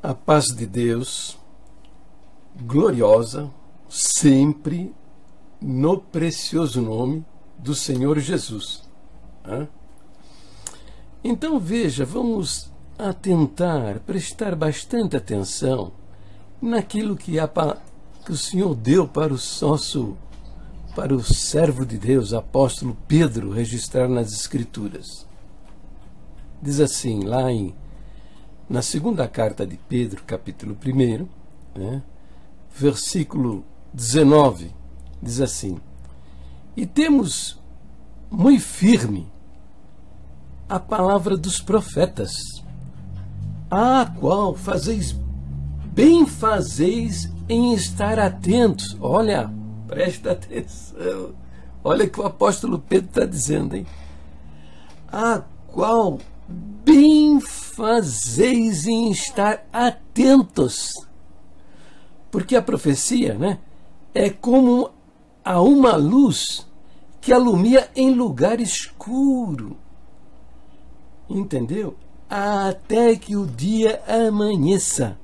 A paz de Deus, gloriosa, sempre no precioso nome do Senhor Jesus. Então veja, vamos atentar, prestar bastante atenção naquilo que o Senhor deu para o servo de Deus, apóstolo Pedro, registrar nas Escrituras. Diz assim, na segunda carta de Pedro, capítulo 1, versículo 19, diz assim: E temos muito firme a palavra dos profetas, a qual fazeis em estar atentos. Olha, presta atenção, olha o que o apóstolo Pedro está dizendo, hein? A qual bem fazeis em estar atentos. Porque a profecia, é como a uma luz que alumia em lugar escuro. Entendeu? Até que o dia amanheça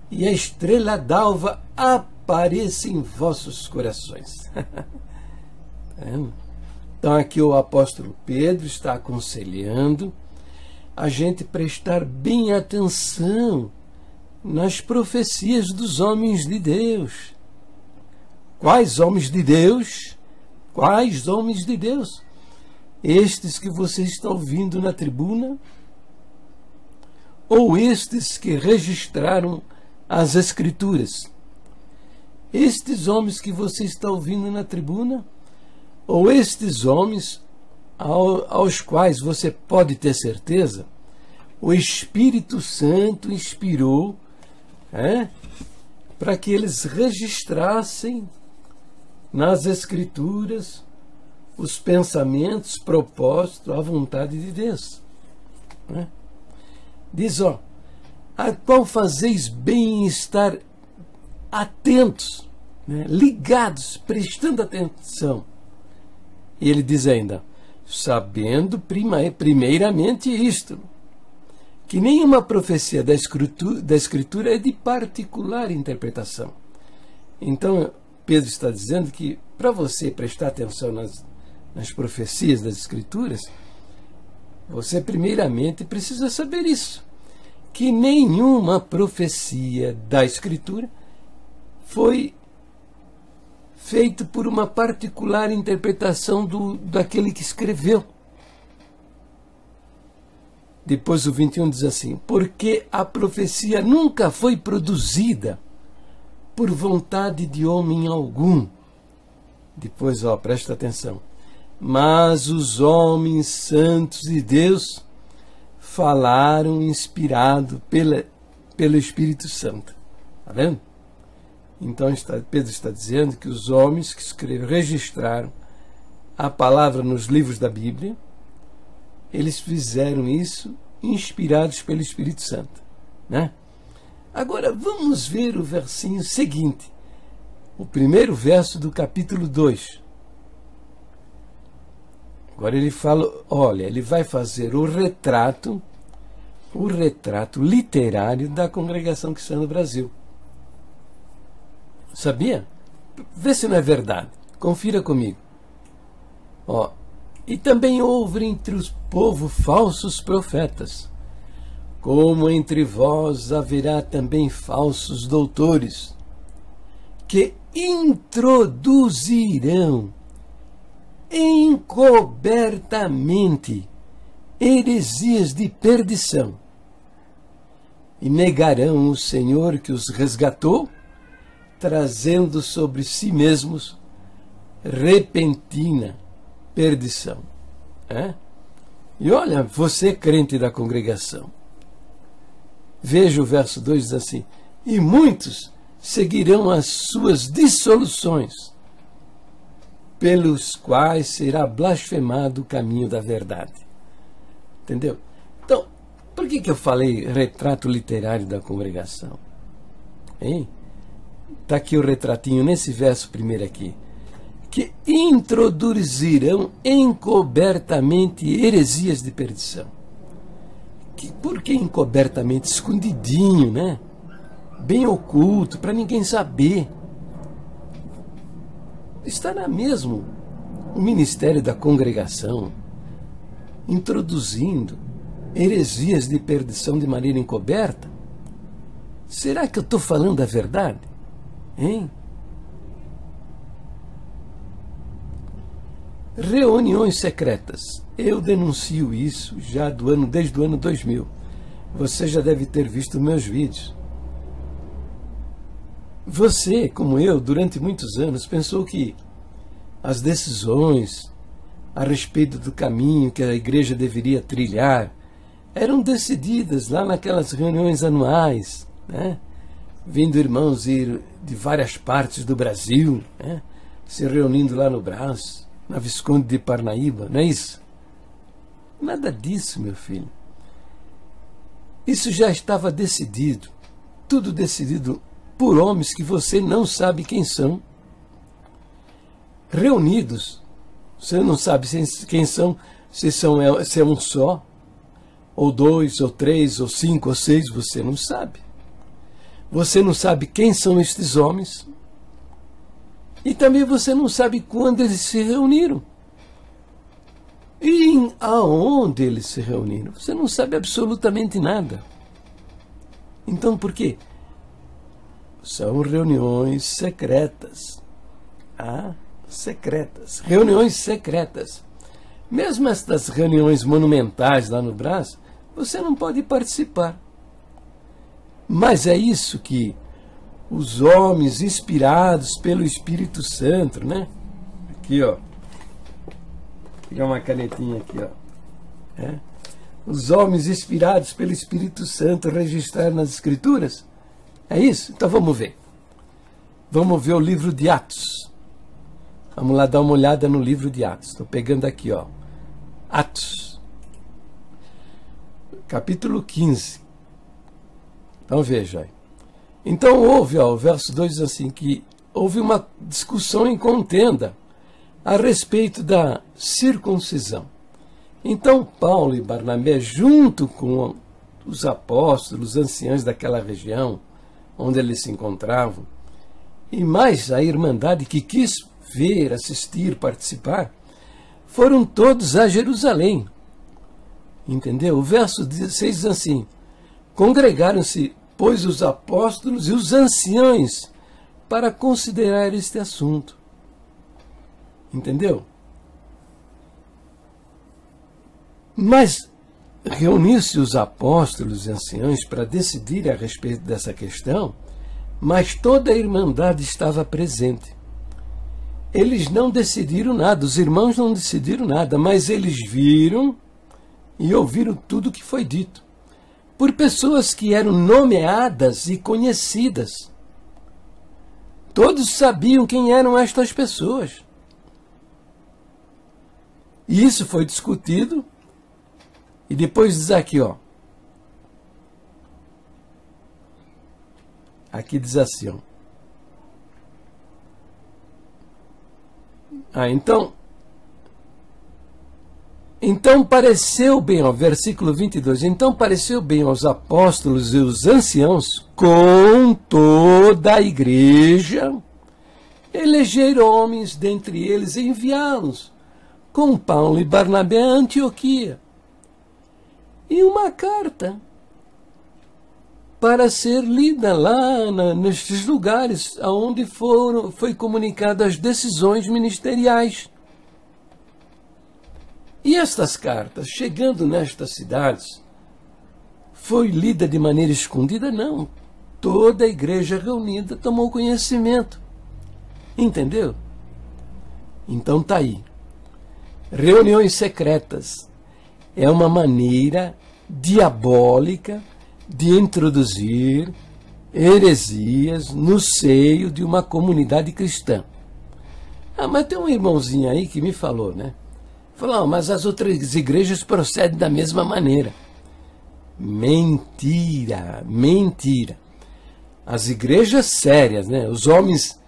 e a estrela d'alva apareça em vossos corações. Então aqui o apóstolo Pedro está aconselhando a gente prestar bem atenção nas profecias dos homens de Deus. Quais homens de Deus? Quais homens de Deus? Estes que você está ouvindo na tribuna? Ou estes que registraram as Escrituras? Estes homens que você está ouvindo na tribuna? Ou estes homens aos quais você pode ter certeza, o Espírito Santo inspirou para que eles registrassem nas Escrituras os pensamentos, propósitos, a vontade de Deus. Diz, a qual fazeis bem em estar atentos, ligados, prestando atenção. E ele diz ainda, sabendo primeiramente isto, que nenhuma profecia da Escritura é de particular interpretação. Então, Pedro está dizendo que para você prestar atenção nas profecias das Escrituras, você primeiramente precisa saber isso, que nenhuma profecia da Escritura foi feito por uma particular interpretação daquele que escreveu. Depois o 21 diz assim, porque a profecia nunca foi produzida por vontade de homem algum. Depois, presta atenção. Mas os homens santos de Deus falaram inspirado pelo Espírito Santo. Está vendo? Então Pedro está dizendo que os homens que registraram a palavra nos livros da Bíblia, eles fizeram isso inspirados pelo Espírito Santo. Agora vamos ver o versinho seguinte, o primeiro verso do capítulo 2. Agora ele fala, ele vai fazer o retrato literário da congregação cristã no Brasil. Sabia? Vê se não é verdade. Confira comigo. E também houve entre os povo falsos profetas, como entre vós haverá também falsos doutores, que introduzirão encobertamente heresias de perdição, e negarão o Senhor que os resgatou, trazendo sobre si mesmos repentina perdição. E olha, você crente da congregação, veja o verso 2, diz assim, e muitos seguirão as suas dissoluções, pelos quais será blasfemado o caminho da verdade. Entendeu? Então, por que eu falei retrato literário da congregação? Está aqui o retratinho, nesse verso primeiro aqui. Que introduzirão encobertamente heresias de perdição. por que encobertamente, escondidinho, né? Bem oculto, para ninguém saber. Estará mesmo o ministério da congregação introduzindo heresias de perdição de maneira encoberta? Será que eu estou falando a verdade? Hein? Reuniões secretas. Eu denuncio isso já desde o ano 2000. Você já deve ter visto meus vídeos. Você, como eu, durante muitos anos, pensou que as decisões a respeito do caminho que a igreja deveria trilhar eram decididas lá naquelas reuniões anuais, né? Vindo irmãos de várias partes do Brasil, né? Se reunindo lá no Brás, na Visconde de Parnaíba, não é isso? Nada disso, meu filho. Isso já estava decidido, tudo decidido por homens que você não sabe quem são, reunidos. Você não sabe quem são, se é um só, ou dois, ou três, ou cinco, ou seis, você não sabe. Você não sabe quem são estes homens, e também você não sabe quando eles se reuniram. E aonde eles se reuniram. Você não sabe absolutamente nada. Então por quê? São reuniões secretas. Secretas. Reuniões secretas. Mesmo estas reuniões monumentais lá no Brás, você não pode participar. Mas é isso que os homens inspirados pelo Espírito Santo, né? Aqui, ó. Vou pegar uma canetinha aqui, ó. Os homens inspirados pelo Espírito Santo registraram nas Escrituras. É isso? Então vamos ver. Vamos ver o livro de Atos. Vamos lá dar uma olhada no livro de Atos. Estou pegando aqui, ó. Atos. Capítulo 15. Então veja aí. Então houve, ó, o verso 2 diz assim, que houve uma discussão em contenda a respeito da circuncisão. Então Paulo e Barnabé, junto com os apóstolos, os anciãos daquela região onde eles se encontravam, e mais a irmandade que quis ver, assistir, participar, foram todos a Jerusalém. Entendeu? O verso 16 diz assim: congregaram-se, pois, os apóstolos e os anciãos para considerar este assunto. Entendeu? Mas reuniu-se os apóstolos e anciãos para decidir a respeito dessa questão, mas toda a irmandade estava presente. Eles não decidiram nada, os irmãos não decidiram nada, mas eles viram e ouviram tudo o que foi dito, por pessoas que eram nomeadas e conhecidas. Todos sabiam quem eram estas pessoas. E isso foi discutido, e depois diz aqui, ó. Aqui diz assim, ó. Então pareceu bem, ó, versículo 22, então pareceu bem aos apóstolos e os anciãos, com toda a igreja, eleger homens dentre eles e enviá-los, com Paulo e Barnabé a Antioquia, e uma carta para ser lida lá nestes lugares onde foi comunicada as decisões ministeriais. E estas cartas, chegando nestas cidades, foi lida de maneira escondida? Não. Toda a igreja reunida tomou conhecimento. Entendeu? Então tá aí. Reuniões secretas é uma maneira diabólica de introduzir heresias no seio de uma comunidade cristã. Mas tem um irmãozinho aí que me falou, né? Falou, mas as outras igrejas procedem da mesma maneira. Mentira, mentira. As igrejas sérias, né? Os homens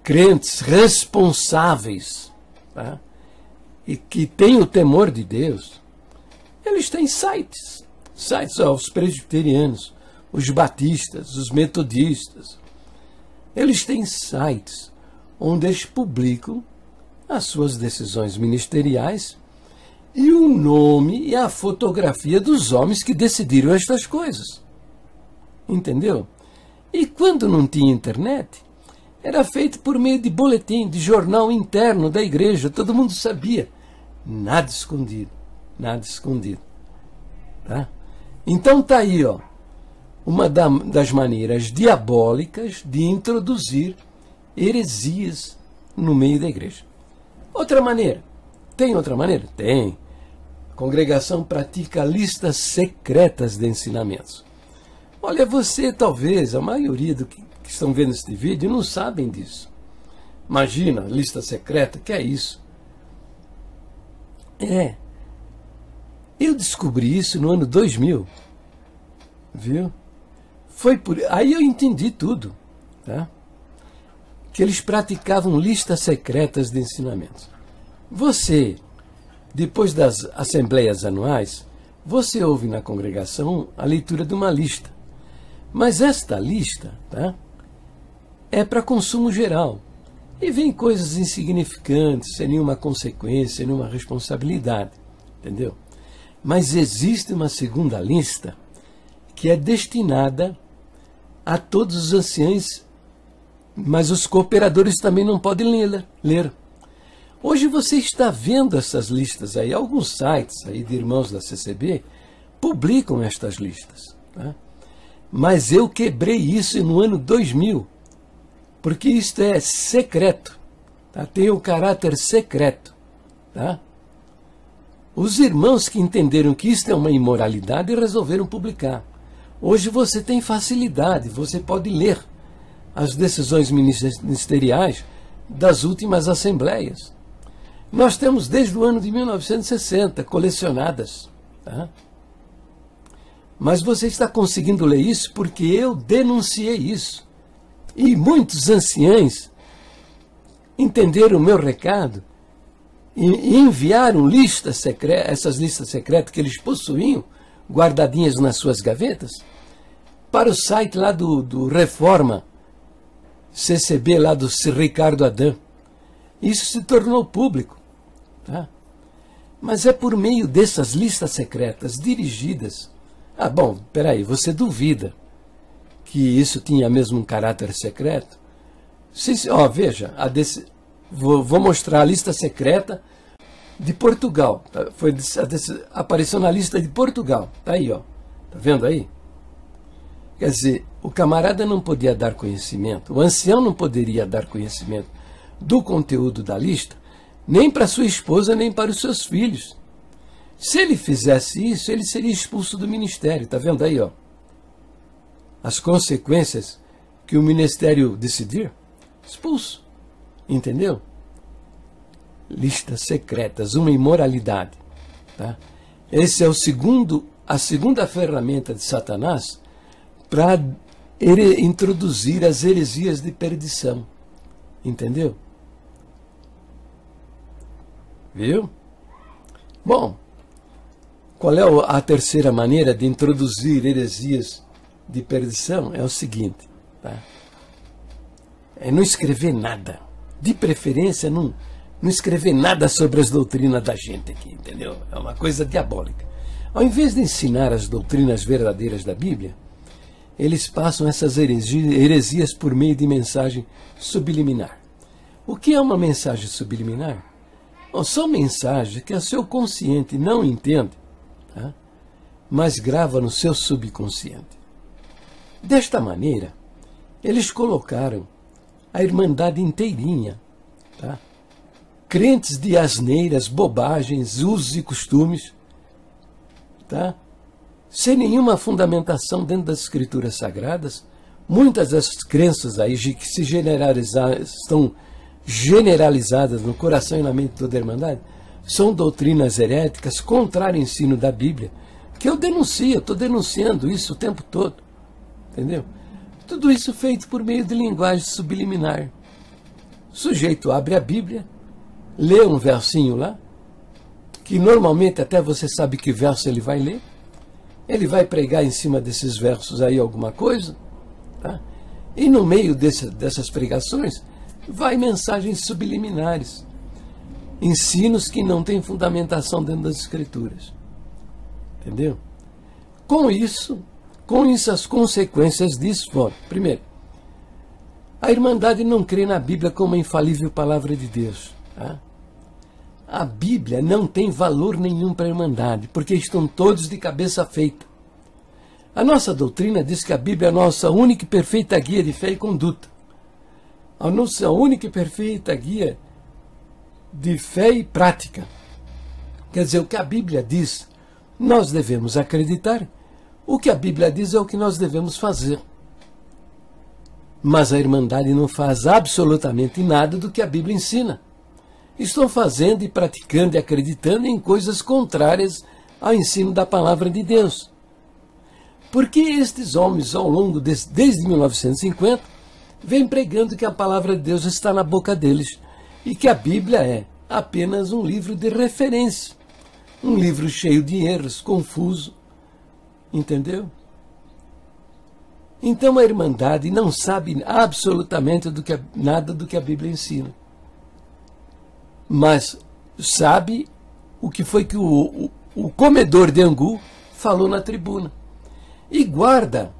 crentes, responsáveis, tá? E que têm o temor de Deus, eles têm sites Sites, ó, os presbiterianos, os batistas, os metodistas. Eles têm sites onde eles publicam as suas decisões ministeriais e o nome e a fotografia dos homens que decidiram estas coisas. Entendeu? E quando não tinha internet, era feito por meio de boletim, de jornal interno da igreja. Todo mundo sabia. Nada escondido. Nada escondido. Tá? Então tá aí, ó, uma das maneiras diabólicas de introduzir heresias no meio da igreja. Outra maneira. Tem outra maneira? Tem. A congregação pratica listas secretas de ensinamentos. Olha, você talvez, a maioria do que estão vendo este vídeo não sabem disso. Imagina, lista secreta, que é isso? Eu descobri isso no ano 2000, viu? Aí eu entendi tudo, tá? Que eles praticavam listas secretas de ensinamentos. Você, depois das assembleias anuais, você ouve na congregação a leitura de uma lista. Mas esta lista, tá, é para consumo geral. E vem coisas insignificantes, sem nenhuma consequência, sem nenhuma responsabilidade. Entendeu? Mas existe uma segunda lista que é destinada a todos os anciãos, mas os cooperadores também não podem ler. Hoje você está vendo essas listas aí. Alguns sites aí de irmãos da CCB publicam estas listas. Tá? Mas eu quebrei isso no ano 2000, porque isto é secreto, tá? Tem o caráter secreto. Tá? Os irmãos que entenderam que isto é uma imoralidade resolveram publicar. Hoje você tem facilidade, você pode ler as decisões ministeriais das últimas assembleias. Nós temos desde o ano de 1960 colecionadas. Tá? Mas você está conseguindo ler isso porque eu denunciei isso. E muitos anciãos entenderam o meu recado e enviaram essas listas secretas que eles possuíam, guardadinhas nas suas gavetas, para o site lá do Reforma CCB, lá do Ricardo Adam. Isso se tornou público. Tá? Mas é por meio dessas listas secretas dirigidas. Bom, peraí, você duvida que isso tinha mesmo um caráter secreto? Veja, vou mostrar a lista secreta de Portugal. Tá? Apareceu na lista de Portugal. Tá aí, ó. Tá vendo aí? Quer dizer, o camarada não podia dar conhecimento, o ancião não poderia dar conhecimento do conteúdo da lista, nem para sua esposa, nem para os seus filhos. Se ele fizesse isso, ele seria expulso do ministério. Está vendo aí, ó? As consequências que o ministério decidir, expulso. Entendeu? Listas secretas, uma imoralidade. Tá? Esse é a segunda ferramenta de Satanás para introduzir as heresias de perdição. Entendeu? Viu? Bom, qual é a terceira maneira de introduzir heresias de perdição? É o seguinte, tá? É não escrever nada. De preferência, não escrever nada sobre as doutrinas da gente aqui, entendeu? É uma coisa diabólica. Ao invés de ensinar as doutrinas verdadeiras da Bíblia, eles passam essas heresias por meio de mensagem subliminar. O que é uma mensagem subliminar? Bom, são mensagens que o seu consciente não entende, tá? Mas grava no seu subconsciente. Desta maneira, eles colocaram a Irmandade inteirinha, tá? Crentes de asneiras, bobagens, usos e costumes, tá? Sem nenhuma fundamentação dentro das Escrituras Sagradas. Muitas dessas crenças aí que se estão generalizadas no coração e na mente de toda a Irmandade são doutrinas heréticas, contrárias ao ensino da Bíblia, que eu denuncio, estou denunciando isso o tempo todo. Entendeu? Tudo isso feito por meio de linguagem subliminar. O sujeito abre a Bíblia, lê um versinho lá, que normalmente até você sabe que verso ele vai ler. ele vai pregar em cima desses versos aí alguma coisa, tá? E no meio dessas pregações, vai mensagens subliminares, ensinos que não têm fundamentação dentro das Escrituras. Entendeu? Com isso as consequências disso foram: primeiro, a Irmandade não crê na Bíblia como a infalível palavra de Deus. Tá? A Bíblia não tem valor nenhum para a Irmandade, porque estão todos de cabeça feita. A nossa doutrina diz que a Bíblia é a nossa única e perfeita guia de fé e conduta. A nossa única e perfeita guia de fé e prática. Quer dizer, o que a Bíblia diz, nós devemos acreditar. O que a Bíblia diz é o que nós devemos fazer. Mas a Irmandade não faz absolutamente nada do que a Bíblia ensina. Estão fazendo e praticando e acreditando em coisas contrárias ao ensino da palavra de Deus. Porque estes homens, ao longo desde 1950, vêm pregando que a palavra de Deus está na boca deles e que a Bíblia é apenas um livro de referência, um livro cheio de erros, confuso, entendeu? Então a Irmandade não sabe absolutamente nada do que a Bíblia ensina, mas sabe o que foi que o comedor de angu falou na tribuna. E guarda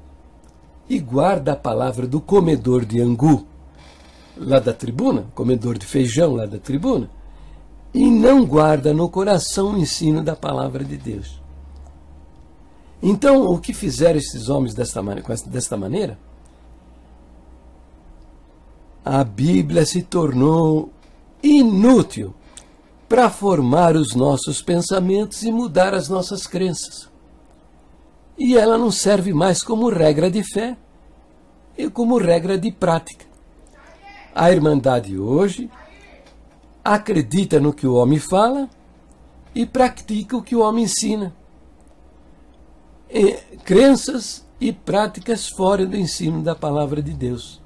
a palavra do comedor de angu lá da tribuna, comedor de feijão lá da tribuna, e não guarda no coração o ensino da palavra de Deus. Então, o que fizeram esses homens desta maneira? A Bíblia se tornou inútil para formar os nossos pensamentos e mudar as nossas crenças. E ela não serve mais como regra de fé e como regra de prática. A Irmandade hoje acredita no que o homem fala e pratica o que o homem ensina. Crenças e práticas fora do ensino da palavra de Deus.